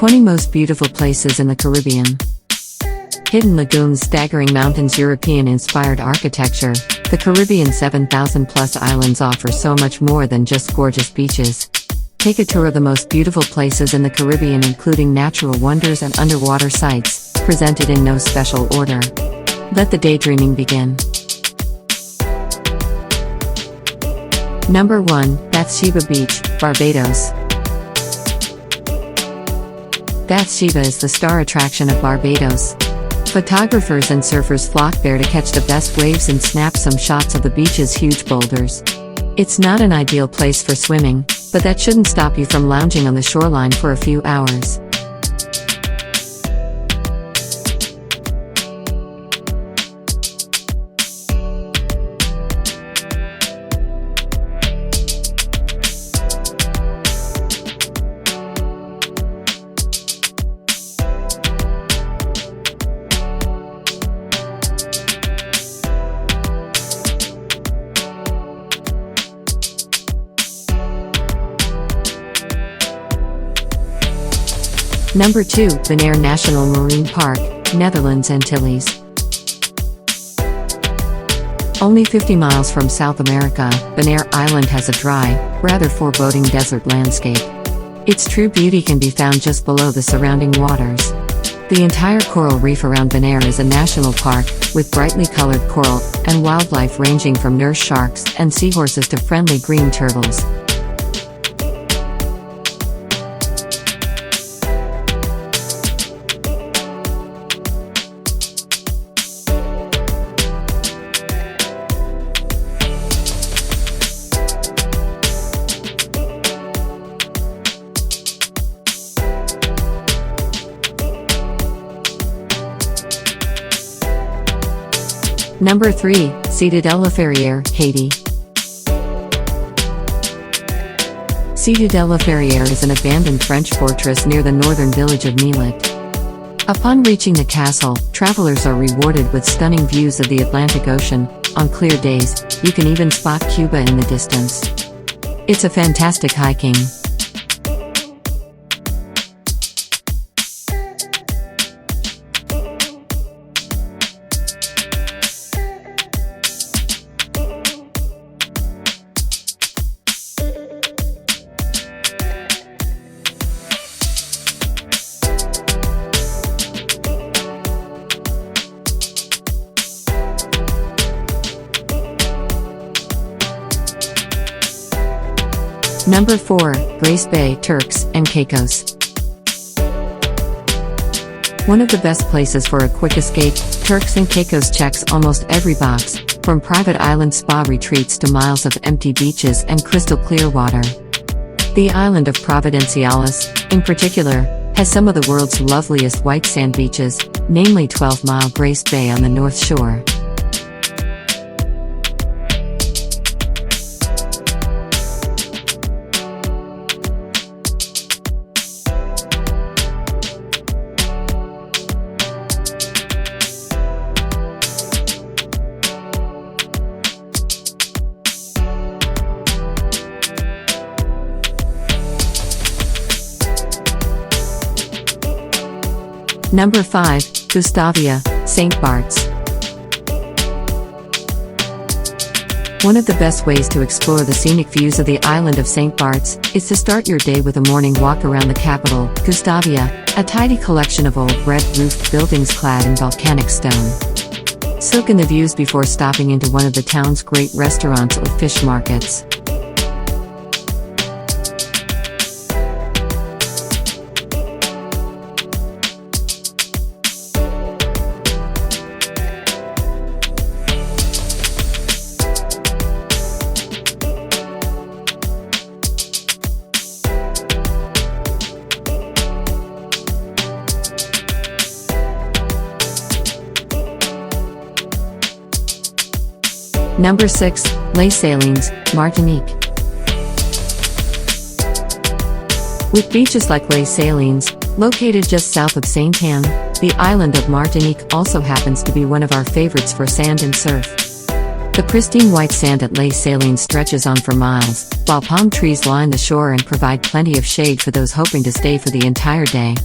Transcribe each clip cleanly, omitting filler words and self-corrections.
20 most beautiful places in the Caribbean. Hidden lagoons, staggering mountains, European-inspired architecture. The Caribbean 7,000-plus islands offer so much more than just gorgeous beaches. Take a tour of the most beautiful places in the Caribbean, including natural wonders and underwater sights, presented in no special order. Let the daydreaming begin. Number 1, Bathsheba Beach, Barbados. Bathsheba is the star attraction of Barbados. Photographers and surfers flock there to catch the best waves and snap some shots of the beach's huge boulders. It's not an ideal place for swimming, but that shouldn't stop you from lounging on the shoreline for a few hours. Number 2, Bonaire National Marine Park, Netherlands Antilles. Only 50 miles from South America, Bonaire Island has a dry, rather foreboding desert landscape. Its true beauty can be found just below the surrounding waters. The entire coral reef around Bonaire is a national park, with brightly colored coral, and wildlife ranging from nurse sharks and seahorses to friendly green turtles. Number 3, Cité de la Ferrière, Haiti. Cité de la Ferrière is an abandoned French fortress near the northern village of Millet. Upon reaching the castle, travelers are rewarded with stunning views of the Atlantic Ocean. On clear days, you can even spot Cuba in the distance. It's a fantastic hiking. Number 4, Grace Bay, Turks and Caicos. One of the best places for a quick escape, Turks and Caicos checks almost every box, from private island spa retreats to miles of empty beaches and crystal clear water. The island of Providenciales, in particular, has some of the world's loveliest white sand beaches, namely 12-mile Grace Bay on the North Shore. Number 5, Gustavia, St. Bart's. One of the best ways to explore the scenic views of the island of St. Bart's is to start your day with a morning walk around the capital, Gustavia, a tidy collection of old red-roofed buildings clad in volcanic stone. Soak in the views before stopping into one of the town's great restaurants or fish markets. Number 6, Les Salines, Martinique. With beaches like Les Salines, located just south of Saint-Anne, the island of Martinique also happens to be one of our favorites for sand and surf. The pristine white sand at Les Salines stretches on for miles, while palm trees line the shore and provide plenty of shade for those hoping to stay for the entire day.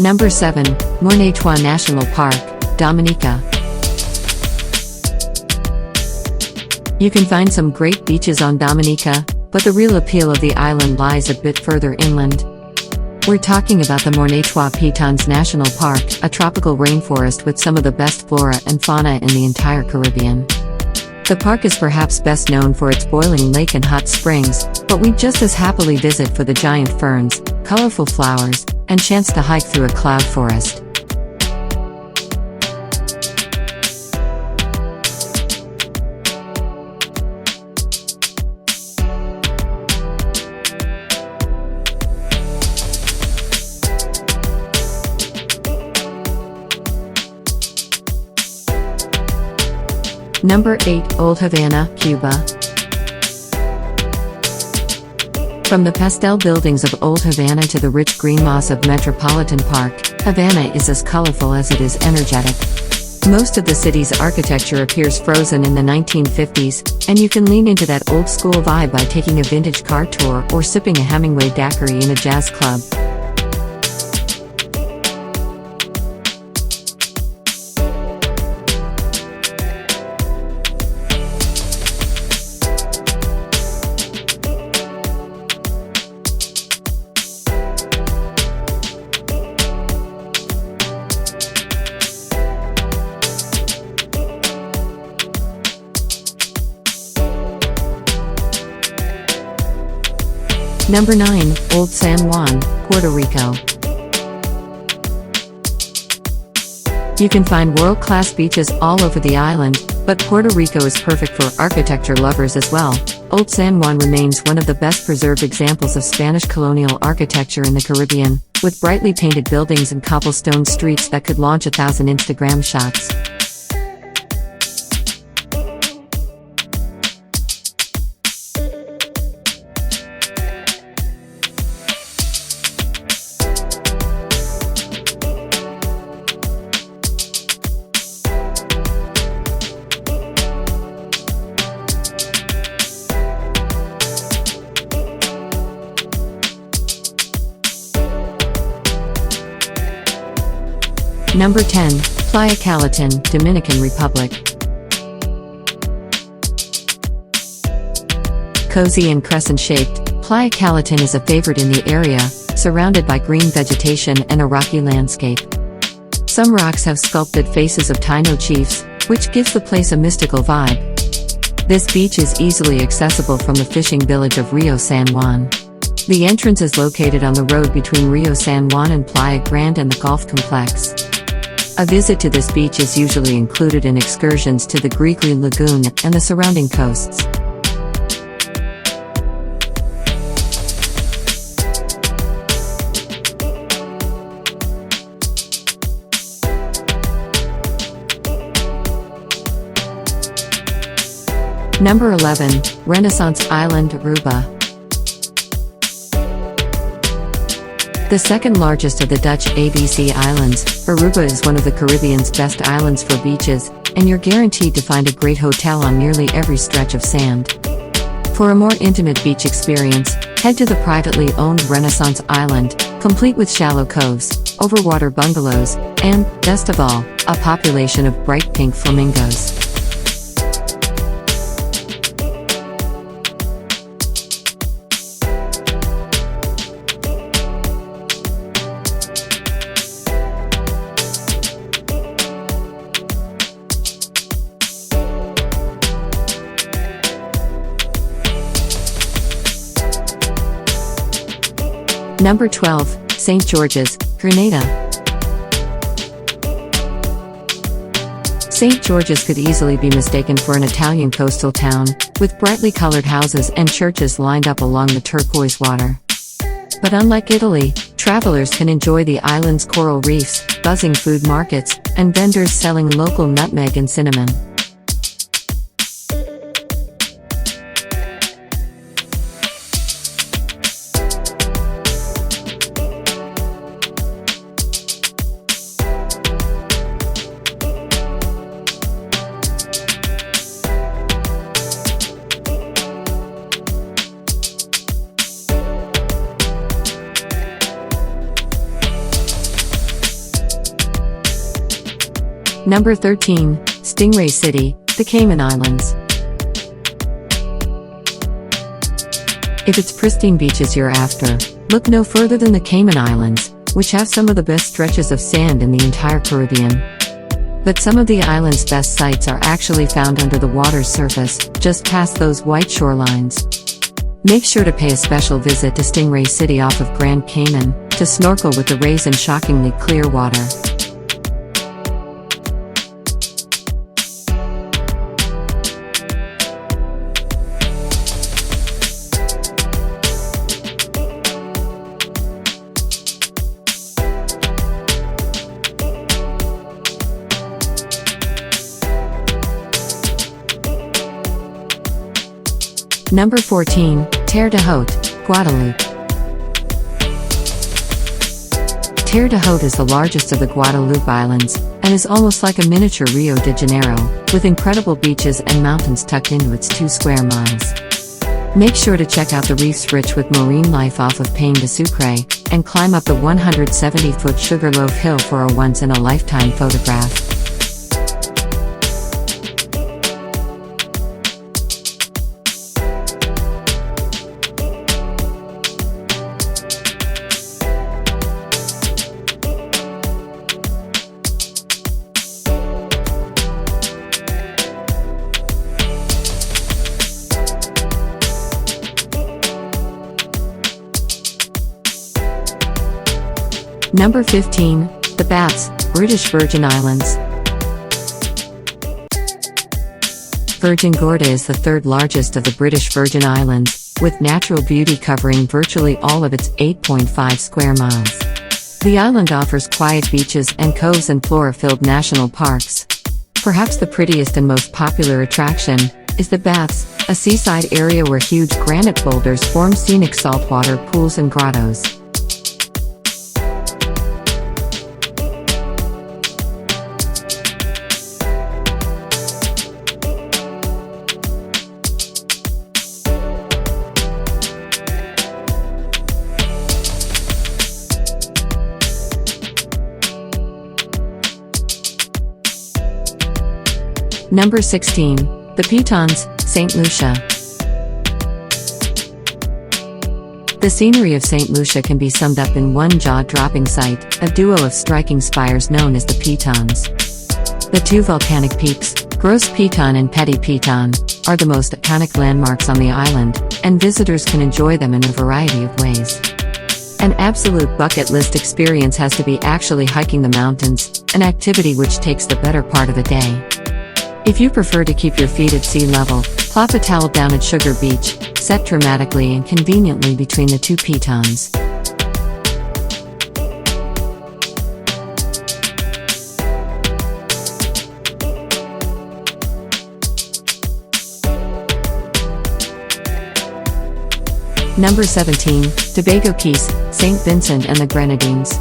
Number 7, Mornétois National Park, Dominica. You can find some great beaches on Dominica, but the real appeal of the island lies a bit further inland. We're talking about the Mornétois Pitons National Park, a tropical rainforest with some of the best flora and fauna in the entire Caribbean. The park is perhaps best known for its boiling lake and hot springs, but we'd just as happily visit for the giant ferns, colorful flowers, and chance to hike through a cloud forest. Number 8, Old Havana, Cuba. From the pastel buildings of Old Havana to the rich green moss of Metropolitan Park, Havana is as colorful as it is energetic. Most of the city's architecture appears frozen in the 1950s, and you can lean into that old-school vibe by taking a vintage car tour or sipping a Hemingway daiquiri in a jazz club. Number 9, Old San Juan, Puerto Rico. You can find world-class beaches all over the island, but Puerto Rico is perfect for architecture lovers as well. Old San Juan remains one of the best preserved examples of Spanish colonial architecture in the Caribbean, with brightly painted buildings and cobblestone streets that could launch 1,000 Instagram shots. Number 10, Playa Calatin, Dominican Republic. Cozy and crescent-shaped, Playa Calatin is a favorite in the area, surrounded by green vegetation and a rocky landscape. Some rocks have sculpted faces of Taino chiefs, which gives the place a mystical vibe. This beach is easily accessible from the fishing village of Rio San Juan. The entrance is located on the road between Rio San Juan and Playa Grande and the golf complex. A visit to this beach is usually included in excursions to the Greeley Lagoon and the surrounding coasts. Number 11, Renaissance Island, Aruba. The second largest of the Dutch ABC islands, Aruba is one of the Caribbean's best islands for beaches, and you're guaranteed to find a great hotel on nearly every stretch of sand. For a more intimate beach experience, head to the privately owned Renaissance Island, complete with shallow coves, overwater bungalows, and, best of all, a population of bright pink flamingos. Number 12, St. George's, Grenada. St. George's could easily be mistaken for an Italian coastal town, with brightly colored houses and churches lined up along the turquoise water. But unlike Italy, travelers can enjoy the island's coral reefs, buzzing food markets, and vendors selling local nutmeg and cinnamon. Number 13, Stingray City, the Cayman Islands. If it's pristine beaches you're after, look no further than the Cayman Islands, which have some of the best stretches of sand in the entire Caribbean. But some of the island's best sights are actually found under the water's surface, just past those white shorelines. Make sure to pay a special visit to Stingray City off of Grand Cayman, to snorkel with the rays in shockingly clear water. Number 14, Terre de Haute, Guadeloupe. Terre de Haute is the largest of the Guadeloupe Islands, and is almost like a miniature Rio de Janeiro, with incredible beaches and mountains tucked into its 2 square miles. Make sure to check out the reefs rich with marine life off of Pain de Sucre, and climb up the 170-foot Sugarloaf Hill for a once-in-a-lifetime photograph. Number 15, the Baths, British Virgin Islands. Virgin Gorda is the 3rd largest of the British Virgin Islands, with natural beauty covering virtually all of its 8.5 square miles. The island offers quiet beaches and coves and flora-filled national parks. Perhaps the prettiest and most popular attraction is the Baths, a seaside area where huge granite boulders form scenic saltwater pools and grottos. Number 16, the Pitons, St. Lucia. The scenery of St. Lucia can be summed up in one jaw-dropping sight, a duo of striking spires known as the Pitons. The 2 volcanic peaks, Gros Piton and Petit Piton, are the most iconic landmarks on the island, and visitors can enjoy them in a variety of ways. An absolute bucket list experience has to be actually hiking the mountains, an activity which takes the better part of a day. If you prefer to keep your feet at sea level, plop a towel down at Sugar Beach, set dramatically and conveniently between the 2 pitons. Number 17, Tobago Keys, St. Vincent and the Grenadines.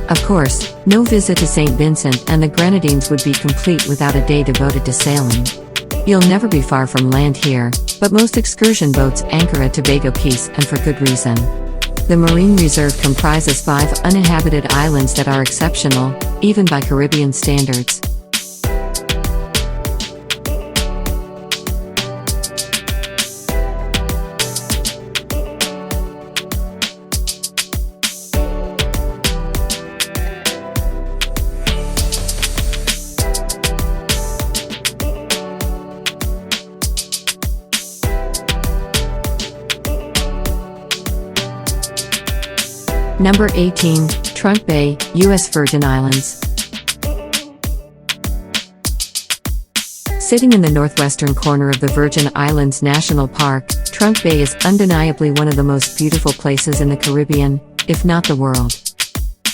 Of course, no visit to St. Vincent and the Grenadines would be complete without a day devoted to sailing. You'll never be far from land here, but most excursion boats anchor at Tobago Keys, and for good reason. The marine reserve comprises 5 uninhabited islands that are exceptional, even by Caribbean standards. Number 18, Trunk Bay, U.S. Virgin Islands. Sitting in the northwestern corner of the Virgin Islands National Park, Trunk Bay is undeniably one of the most beautiful places in the Caribbean, if not the world.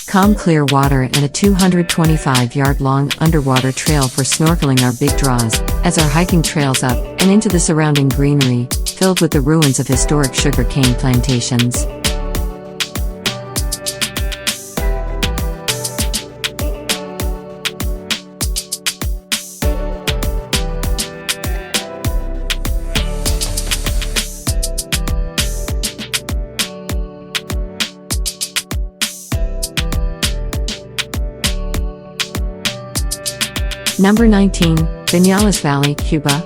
Calm clear water and a 225-yard-long underwater trail for snorkeling are big draws, as are hiking trails up and into the surrounding greenery, filled with the ruins of historic sugar cane plantations. Number 19, Viñales Valley, Cuba.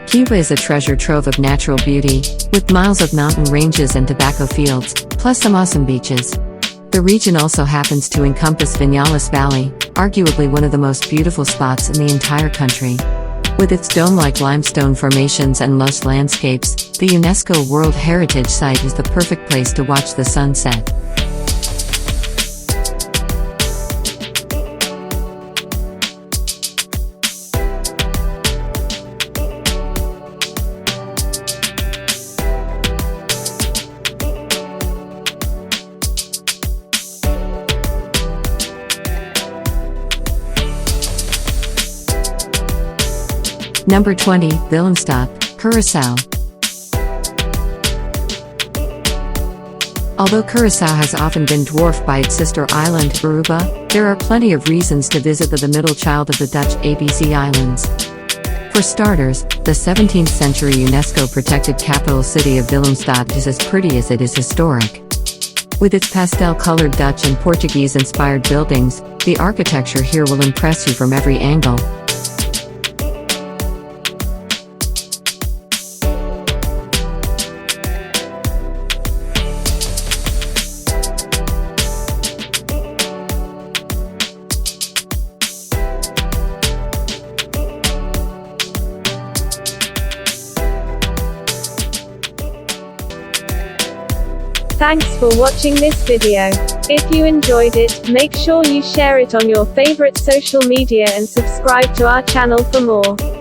Cuba is a treasure trove of natural beauty, with miles of mountain ranges and tobacco fields, plus some awesome beaches. The region also happens to encompass Viñales Valley, arguably one of the most beautiful spots in the entire country. With its dome-like limestone formations and lush landscapes, the UNESCO World Heritage Site is the perfect place to watch the sunset. Number 20, Willemstad, Curaçao. Although Curaçao has often been dwarfed by its sister island, Aruba, there are plenty of reasons to visit the middle child of the Dutch ABC Islands. For starters, the 17th century UNESCO protected capital city of Willemstad is as pretty as it is historic. With its pastel-colored Dutch and Portuguese-inspired buildings, the architecture here will impress you from every angle. Thanks for watching this video. If you enjoyed it, make sure you share it on your favorite social media and subscribe to our channel for more.